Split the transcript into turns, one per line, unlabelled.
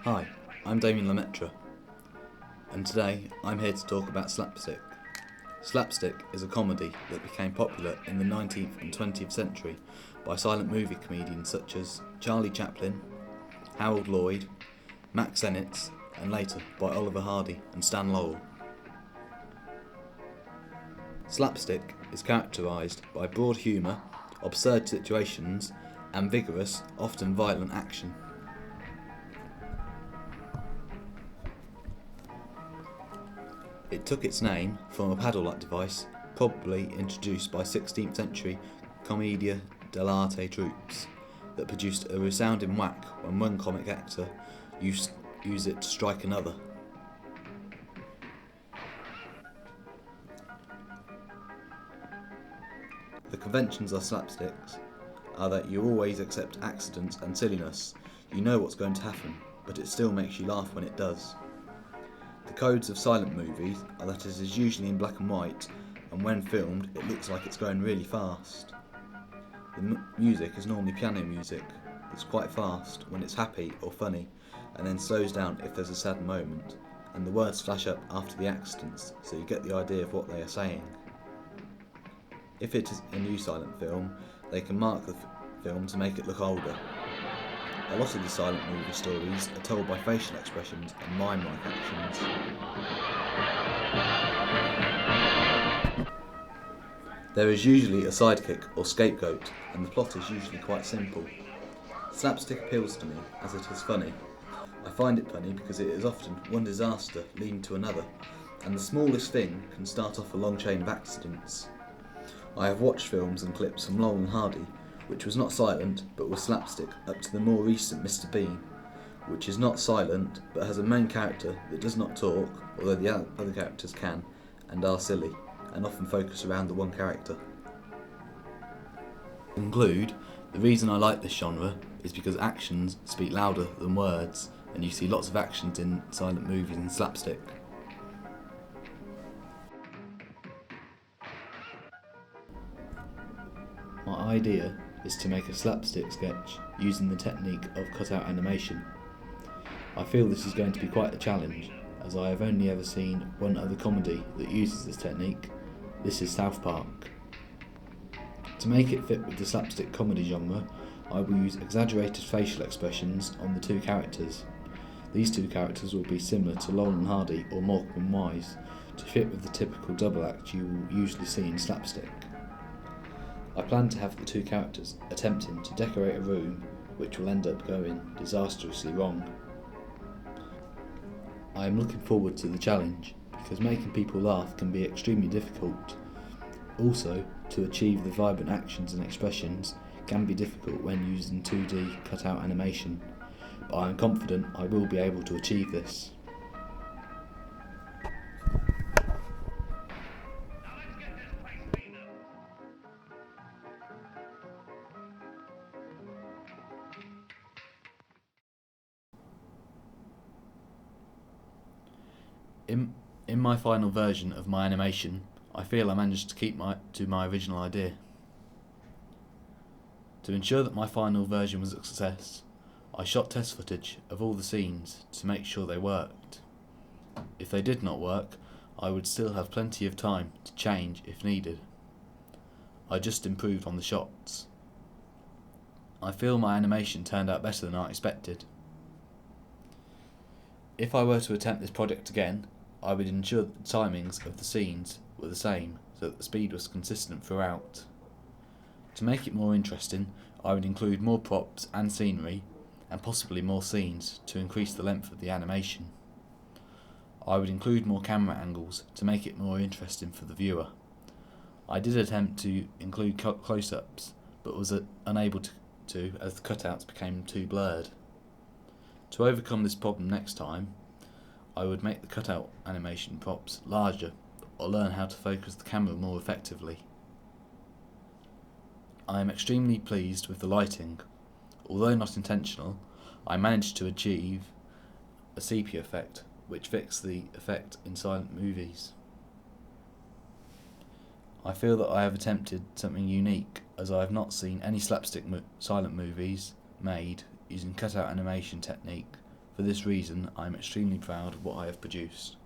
Hi, I'm Damien Lemaitre, and today I'm here to talk about Slapstick. Slapstick is a comedy that became popular in the 19th and 20th century by silent movie comedians such as Charlie Chaplin, Harold Lloyd, Max Sennett, and later by Oliver Hardy and Stan Laurel. Slapstick is characterised by broad humour, absurd situations, and vigorous, often violent action. It took its name from a paddle-like device probably introduced by 16th century commedia dell'arte troupes that produced a resounding whack when one comic actor used it to strike another. The conventions of slapsticks are that you always accept accidents and silliness. You know what's going to happen, but it still makes you laugh when it does. The codes of silent movies are that it is usually in black and white, and when filmed it looks like it's going really fast. The music is normally piano music that's quite fast when it's happy or funny, and then slows down if there's a sad moment, and the words flash up after the accidents so you get the idea of what they are saying. If it is a new silent film, they can mark the film to make it look older. A lot of the silent movie stories are told by facial expressions and mime-like actions. There is usually a sidekick or scapegoat, and the plot is usually quite simple. Slapstick appeals to me as it is funny. I find it funny because it is often one disaster leading to another, and the smallest thing can start off a long chain of accidents. I have watched films and clips from Laurel and Hardy, which was not silent but was slapstick, up to the more recent Mr. Bean, which is not silent but has a main character that does not talk, although the other characters can and are silly, and often focus around the one character. To conclude, the reason I like this genre is because actions speak louder than words, and you see lots of actions in silent movies and slapstick. My idea is to make a slapstick sketch using the technique of cutout animation. I feel this is going to be quite a challenge, as I have only ever seen one other comedy that uses this technique. This is South Park. To make it fit with the slapstick comedy genre, I will use exaggerated facial expressions on the two characters. These two characters will be similar to Laurel and Hardy or Morecambe to fit with the typical double act you will usually see in slapstick. I plan to have the two characters attempting to decorate a room which will end up going disastrously wrong. I am looking forward to the challenge because making people laugh can be extremely difficult. Also, to achieve the vibrant actions and expressions can be difficult when using 2D cutout animation, but I am confident I will be able to achieve this. In my final version of my animation, I feel I managed to keep to my original idea. To ensure that my final version was a success, I shot test footage of all the scenes to make sure they worked. If they did not work, I would still have plenty of time to change if needed. I just improved on the shots. I feel my animation turned out better than I expected. If I were to attempt this project again, I would ensure that the timings of the scenes were the same so that the speed was consistent throughout. To make it more interesting, I would include more props and scenery and possibly more scenes to increase the length of the animation. I would include more camera angles to make it more interesting for the viewer. I did attempt to include close-ups but was unable to as the cutouts became too blurred. To overcome this problem next time, I would make the cutout animation props larger or learn how to focus the camera more effectively. I am extremely pleased with the lighting. Although not intentional, I managed to achieve a sepia effect, which fits the effect in silent movies. I feel that I have attempted something unique, as I have not seen any slapstick silent movies made using cutout animation technique For this reason, I am extremely proud of what I have produced.